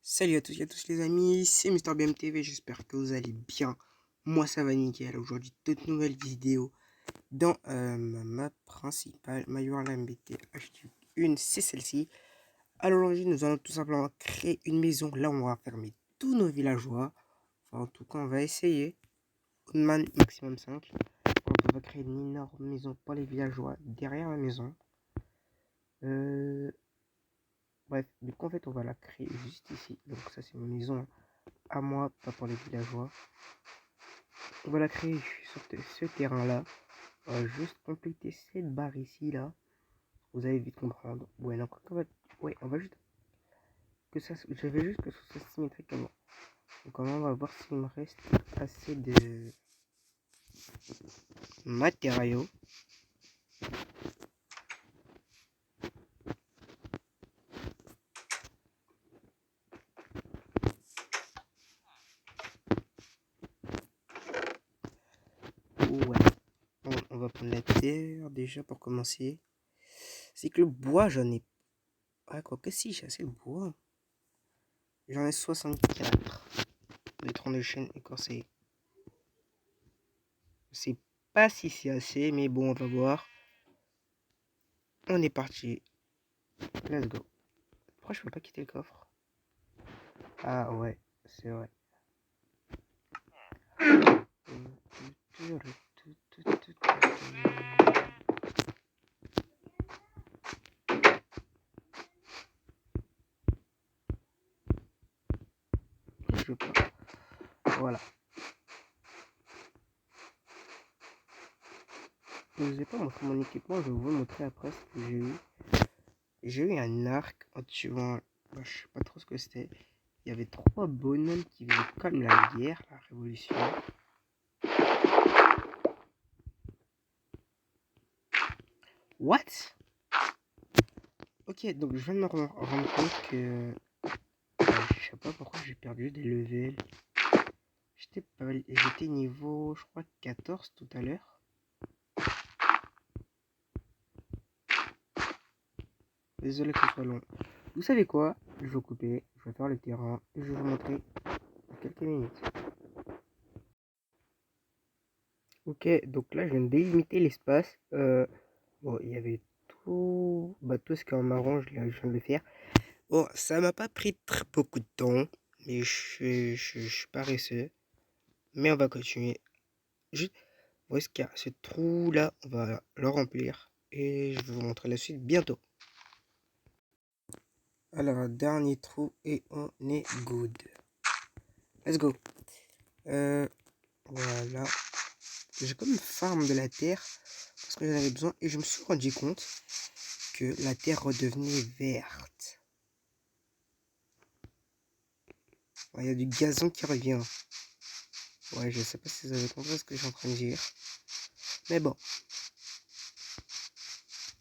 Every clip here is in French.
Salut à tous les amis, c'est Mister BMTV, j'espère que vous allez bien. Moi ça va nickel, aujourd'hui toute nouvelle vidéo dans ma map principale, ma URL MBT H1, c'est celle-ci. Alors aujourd'hui nous allons tout simplement créer une maison, là on va fermer tous nos villageois. Enfin en tout cas on va essayer, maximum 5. On va créer une énorme maison pour les villageois derrière la maison. Bref, du coup en fait on va la créer juste ici, donc ça c'est ma maison à moi, pas pour les villageois. On va la créer sur ce terrain là. On va juste compléter cette barre ici là. Vous allez vite comprendre. Ouais, non, ouais, on va juste que ça. Je vais juste que ce soit symétrique avant. Donc on va voir s'il me reste assez de matériaux. Ouais. On va prendre la terre déjà pour commencer. C'est que le bois, j'en ai. Ah, quoi que si, j'ai assez de bois. J'en ai 64. Les troncs de chêne écorcés. C'est pas si c'est assez, mais bon, on va voir. On est parti. Let's go. Pourquoi je peux pas quitter le coffre? Ah ouais, c'est vrai. Je veux pas. Voilà. Je vous ai pas montré mon équipement, je vais vous montrer après ce que j'ai eu. J'ai eu un arc en tuant, je sais pas trop ce que c'était. Il y avait 3 bonhommes qui faisaient comme la guerre, la révolution. What? Ok, donc je viens de me rendre compte que je sais pas pourquoi j'ai perdu des levels. J'étais niveau, je crois, 14 tout à l'heure. Désolé que ce soit long. Vous savez quoi? Je vais couper, je vais faire le terrain et je vais vous montrer dans quelques minutes. Ok, donc là je viens de délimiter l'espace. Bon, il y avait tout, tout ce qui en marron, je viens de le faire. Bon, ça m'a pas pris très beaucoup de temps, mais je suis paresseux. Mais on va continuer. Juste, où est-ce qu'il y a ce trou là? On va le remplir et je vais vous montrer la suite bientôt. Alors, dernier trou et on est good. Let's go. Voilà. J'ai comme une farm de la terre parce que j'en avais besoin et je me suis rendu compte que la terre redevenait verte. Il y a du gazon qui revient. Ouais, je sais pas si vous avez compris ce que je suis en train de dire. Mais bon.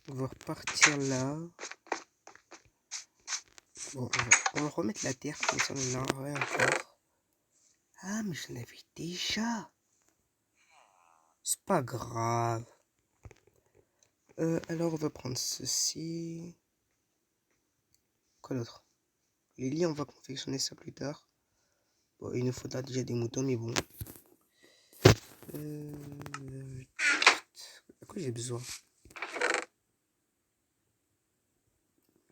On va repartir là. Bon, on va remettre la terre comme ça on en aurait encore. Ah, mais j'en avais déjà. C'est pas grave. Alors, on va prendre ceci. Quoi d'autre? Les lits, on va confectionner ça plus tard. Bon, il nous faudra déjà des moutons, mais bon. À quoi j'ai besoin?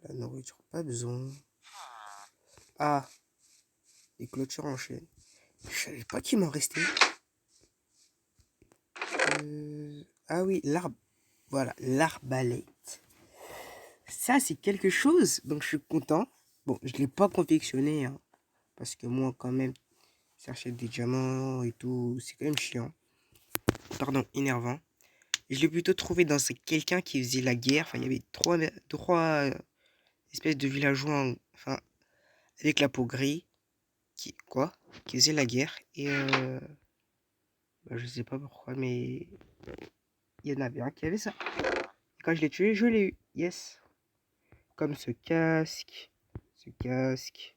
La nourriture, pas besoin. Ah, les clôtures en chaîne. Je savais pas qu'il m'en restait. Ah oui, l'arbre. Voilà, l'arbalète. Ça, c'est quelque chose. Donc, je suis content. Bon, je l'ai pas confectionné. Hein, parce que moi, quand même, chercher des diamants et tout, c'est quand même chiant. Pardon, énervant. Je l'ai plutôt trouvé dans quelqu'un qui faisait la guerre. Enfin, il y avait trois espèces de villageois, enfin, avec la peau grise, qui faisait la guerre. Et je sais pas pourquoi, mais il y en avait un qui avait ça. Et quand je l'ai tué, je l'ai eu. Yes. Comme ce casque. Ce casque.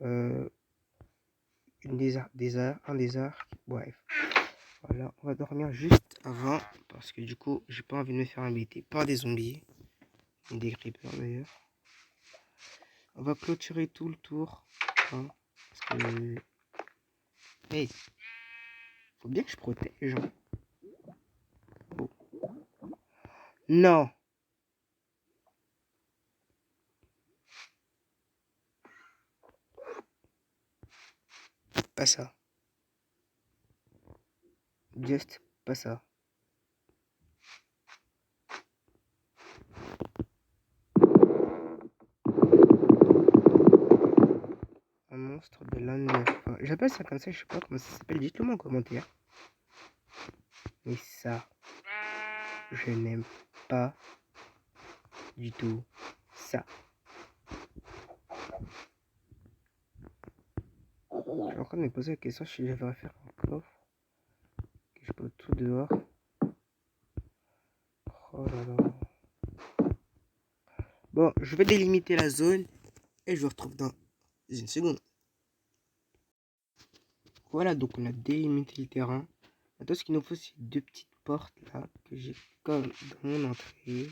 Un des arcs. Bref. Voilà, on va dormir juste avant. Parce que du coup, j'ai pas envie de me faire embêter par des zombies. Et des creepers d'ailleurs. On va clôturer tout le tour. Hein, parce que... Hey, faut bien que je protège. Hein. Oh. Non. Pas ça. Just pas ça. Un monstre de l'année. Enfin, j'appelle ça comme ça, je sais pas comment ça s'appelle. Dites-le moi en commentaire. Mais ça, je n'aime pas du tout ça. Je suis en train de me poser la question si je devrais faire un coffre. Que je peux tout dehors. Oh là là. Bon, je vais délimiter la zone et je vous retrouve dans une seconde. Voilà, donc on a délimité le terrain. Maintenant, ce qu'il nous faut, c'est deux petites portes là que j'ai comme dans mon entrée.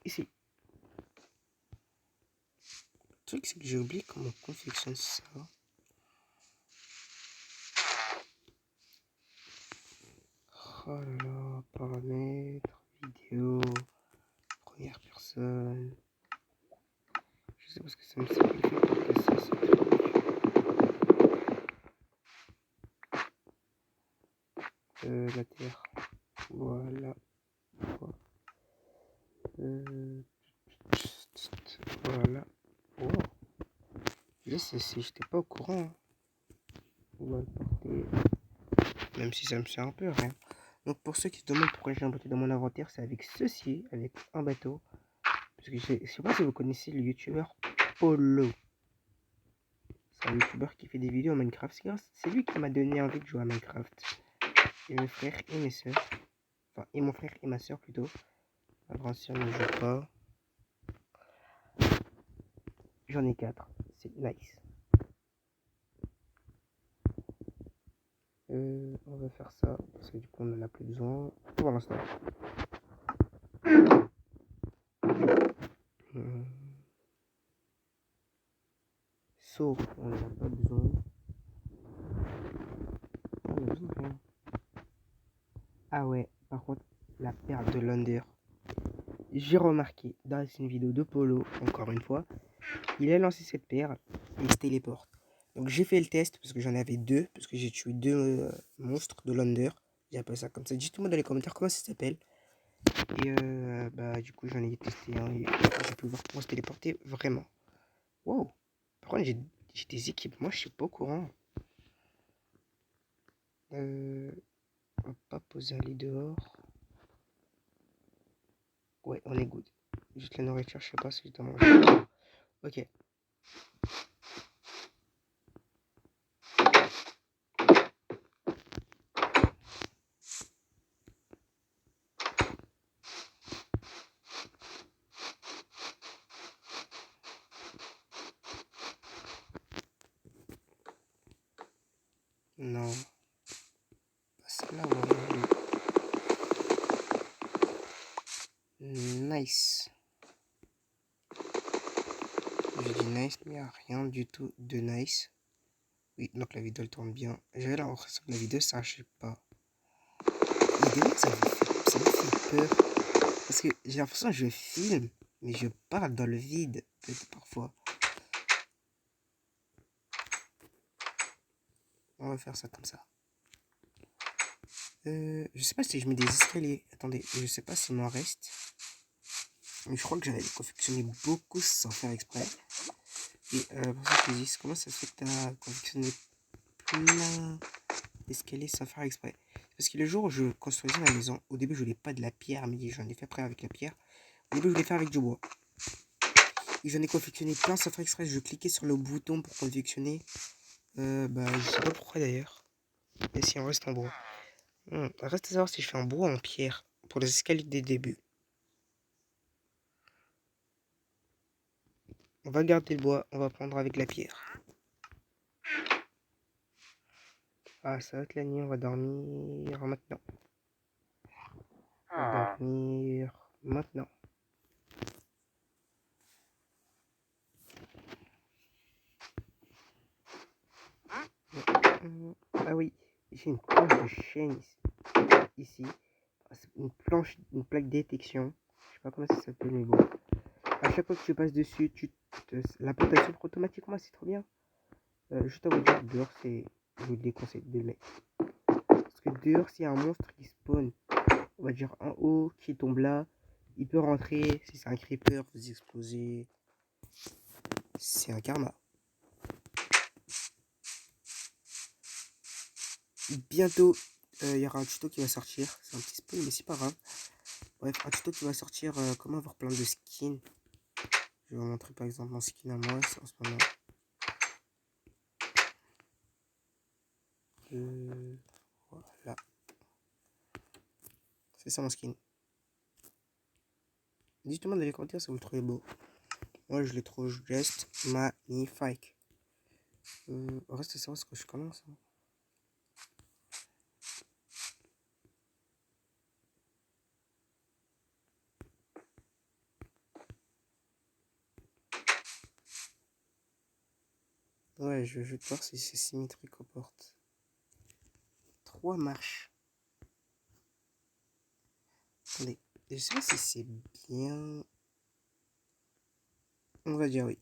Ici. Le truc, c'est que j'ai oublié comment on confectionne ça. Oh là là, paramètres, vidéo, première personne. Je sais pas ce que ça me simplifie pour casser ce truc. La terre. Voilà. Voilà. Oh. J'étais pas au courant. Hein. On va le porter. Même si ça me sert un peu à rien. Donc pour ceux qui se demandent pourquoi j'ai un bateau dans mon inventaire, c'est avec ceci, avec un bateau. Parce que je sais pas si vous connaissez le youtubeur Polo. C'est un youtubeur qui fait des vidéos en Minecraft. C'est lui qui m'a donné envie de jouer à Minecraft. Et mes frères et mes soeurs. Enfin, et mon frère et ma soeur plutôt. Ma grande soeur ne joue pas. J'en ai 4. C'est nice. On va faire ça. Parce que du coup, on en a plus besoin. Pour l'instant. Sauf, on n'en a pas besoin. On a besoin de rien. Ah ouais, par contre, la perle de l'Under. J'ai remarqué dans une vidéo de Polo, encore une fois, il a lancé cette perle et il se téléporte. Donc j'ai fait le test parce que j'en avais deux, parce que j'ai tué deux monstres de l'Under. J'appelle ça comme ça. Dites-moi dans les commentaires comment ça s'appelle. Et bah du coup j'en ai testé un et j'ai pu voir comment se téléporter vraiment. Wow. Par contre j'ai des équipements, je suis pas au courant. On va pas poser un lit dehors. Ouais, on est good. Juste la nourriture, je sais pas si je dois manger. Ok. Non. Pas celle-là, nice. J'ai dit nice, mais il n'y a rien du tout de nice. Oui, donc la vidéo elle tourne bien. J'avais l'impression que la vidéo ça marchait pas. Et des ça me fait peur. Parce que j'ai l'impression que je filme, mais je parle dans le vide, peut-être parfois. On va faire ça comme ça. Je sais pas si je mets des escaliers. Attendez, je sais pas s'il m'en reste. Mais je crois que j'avais confectionné beaucoup sans faire exprès. Et pour ceux qui disent comment ça se fait que tu as confectionné plein d'escaliers sans faire exprès. Parce que le jour où je construisais la maison, au début je voulais pas de la pierre, mais j'en ai fait après avec la pierre. Au début je voulais faire avec du bois. Et j'en ai confectionné plein sans faire exprès. Je cliquais sur le bouton pour confectionner. Bah je sais pas pourquoi d'ailleurs. Et si on reste en bois. Reste à savoir si je fais en bois ou en pierre. Pour les escaliers des débuts. On va garder le bois, on va prendre avec la pierre. Ah, ça va être la nuit, on va dormir maintenant. On va dormir maintenant. chaîne ici. C'est une plaque détection. Je sais pas comment ça s'appelle, mais bon. À chaque fois que tu passes dessus, la porte elle s'ouvre automatiquement, c'est trop bien. Juste à vous dire, dehors, je vous déconseille de le mettre. Parce que dehors, s'il y a un monstre qui spawn, on va dire en haut, qui tombe là, il peut rentrer. Si c'est un creeper, vous explosez. C'est un karma. Bientôt, il y aura un tuto qui va sortir. C'est un petit spoil, mais c'est pas grave. Bref, un tuto qui va sortir. Comment avoir plein de skins. Je vais vous montrer par exemple mon skin à moi, c'est en ce moment. Voilà. C'est ça mon skin. Dites-moi dans les commentaires si vous le trouvez beau. Moi je le trouve juste magnifique. Reste savoir ce que je commence. Hein. Ouais, je vais voir si c'est symétrique aux portes. 3 marches. Attendez, je sais pas si c'est bien. On va dire oui.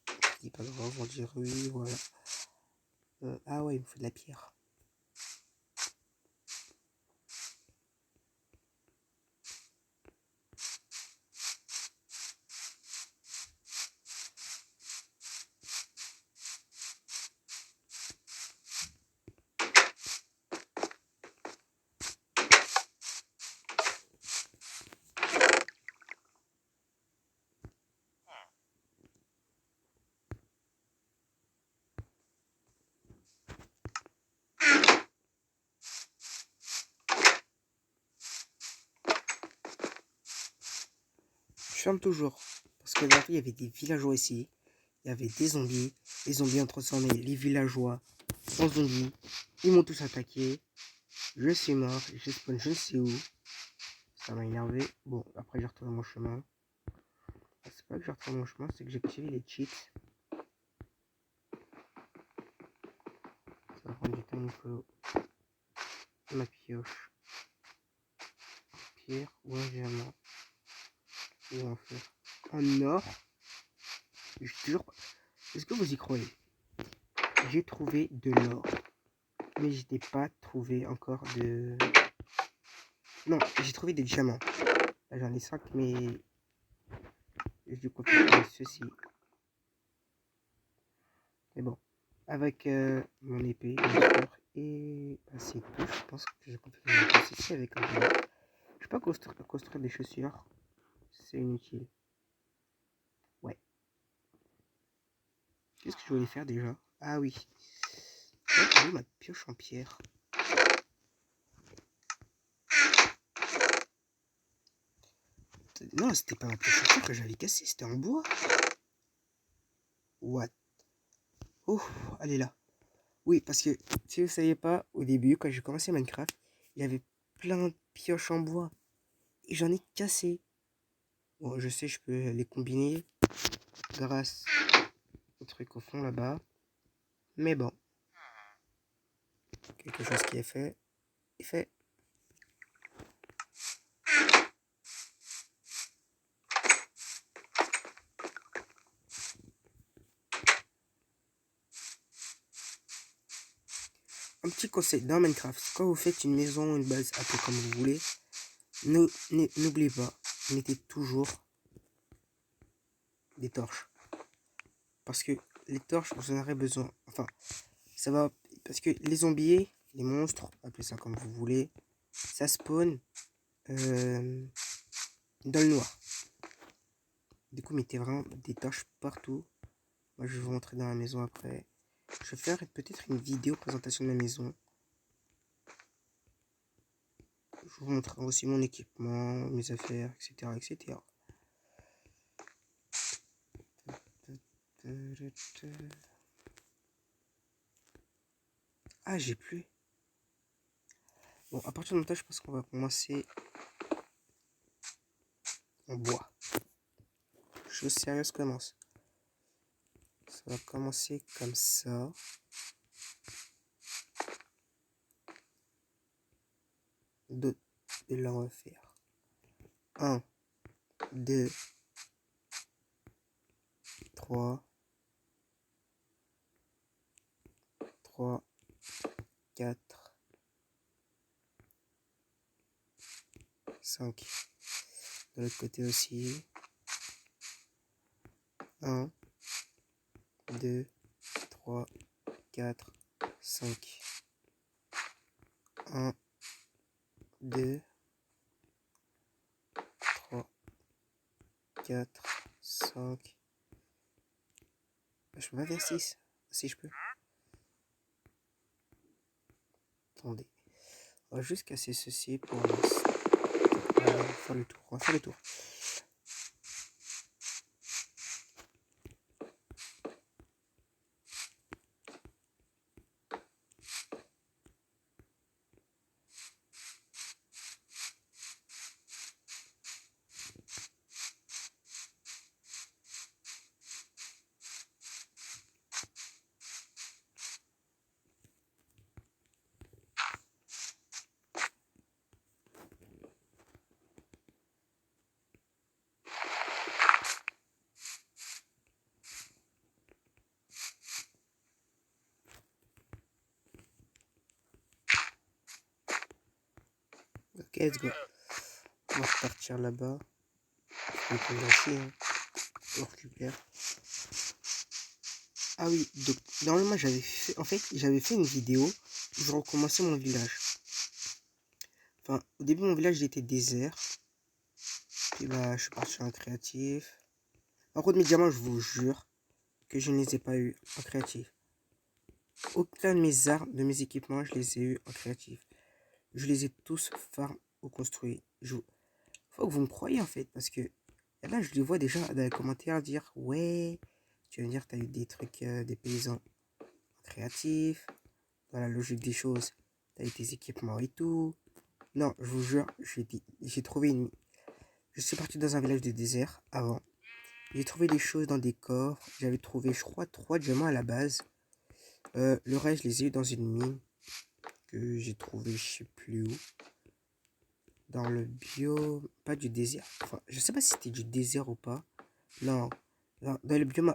Je dis pas grave, on va dire oui, voilà. Ah ouais, il me faut de la pierre. Je ferme toujours. Parce que là, il y avait des villageois ici. Il y avait des zombies. Les zombies ont transformé les villageois en zombies. Ils m'ont tous attaqué. Je suis mort. Je spawn je ne sais où. Ça m'a énervé. Bon, après j'ai retourné mon chemin. C'est pas que j'ai retourné mon chemin, c'est que j'ai activé les cheats. Ça va prendre du temps, il faut ma pioche. Pierre ou un diamant. Ou en fer. En or. Je suis toujours pas. Est-ce que vous y croyez? J'ai trouvé de l'or. Mais je n'ai pas trouvé encore de. Non, j'ai trouvé des diamants. Là j'en ai 5, mais je dois confirmer ceci. Mais bon. Avec mon épée, bien sûr. Et bah, c'est tout. Je pense que je continue ceci avec un diamant. Je peux pas construire des chaussures. C'est inutile. Ouais. Qu'est-ce que je voulais faire déjà? Ah oui. J'ai ma pioche en pierre. Non, c'était pas ma pioche en pierre que j'avais cassée, c'était en bois. What? Oh, elle est là. Oui, parce que si vous ne saviez pas, au début, quand j'ai commencé Minecraft, il y avait plein de pioches en bois. Et j'en ai cassé. Bon, je sais, je peux les combiner grâce au truc au fond là-bas. Mais bon. Quelque chose qui est fait. Est fait. Un petit conseil dans Minecraft, quand vous faites une maison, une base, un peu comme vous voulez, n'oubliez pas, mettez toujours des torches. Parce que les torches, vous en aurez besoin. Enfin, ça va. Parce que les zombies, les monstres, appelez ça comme vous voulez, ça spawn dans le noir. Du coup, mettez vraiment des torches partout. Moi, je vais vous montrer dans la maison après. Je vais faire peut-être une vidéo présentation de ma maison. Je vous montrerai aussi mon équipement, mes affaires, etc. etc. Ah, j'ai plus. Bon, à partir de maintenant, je pense qu'on va commencer en bois. Chose sérieuse commence. Ça va commencer comme ça. d'autres. Et là, on va faire 1, 2, 3, 4, 5. De l'autre côté aussi. 1, 2, 3, 4, 5. 1, 2, 3, 4, 5. Je peux pas faire 6. Si je peux. Attendez. On va juste casser ceci pour faire le tour. On va faire le tour. Ok, let's go. On va repartir là-bas. On peut lâcher, hein. On récupère. Ah oui, donc normalement j'avais fait, j'avais fait une vidéo où je recommençais mon village. Enfin, au début mon village il était désert. Puis bah je suis parti en créatif. Par contre mes diamants, je vous jure que je ne les ai pas eu en créatif. Aucun de mes armes, de mes équipements, je les ai eu en créatif. Je les ai tous farm ou construits. Faut que vous me croyez en fait, parce que là je les vois déjà dans les commentaires dire ouais, tu vas me dire que tu as eu des trucs des paysans créatifs. Dans la logique des choses, tu as eu tes équipements et tout. Non, je vous jure, j'ai trouvé une... Je suis parti dans un village de désert avant. J'ai trouvé des choses dans des coffres. J'avais trouvé, je crois, 3 diamants à la base. Le reste, je les ai eu dans une mine que j'ai trouvé, je sais plus où. Dans le biome, pas du désert. Enfin, je sais pas si c'était du désert ou pas. Non, dans le biome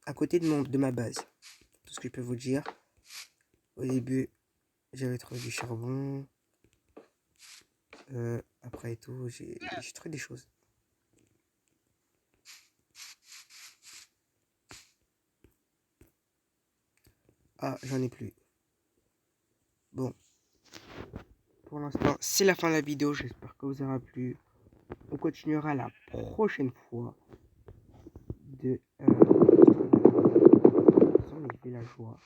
à côté de ma base. Tout ce que je peux vous dire. Au début, j'avais trouvé du charbon. Après et tout, j'ai trouvé des choses. Ah, j'en ai plus. Bon. Pour l'instant, c'est la fin de la vidéo. J'espère que vous aura plu. On continuera la prochaine fois de les villageois.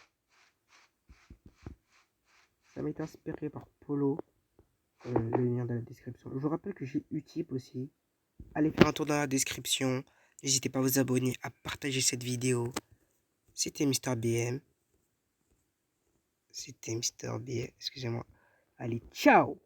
Ça m'est inspiré par Polo. Le lien dans la description. Je vous rappelle que j'ai Utip aussi. Allez faire un tour dans la description. N'hésitez pas à vous abonner, à partager cette vidéo. C'était Mister BM. Excusez-moi. Allez, ciao!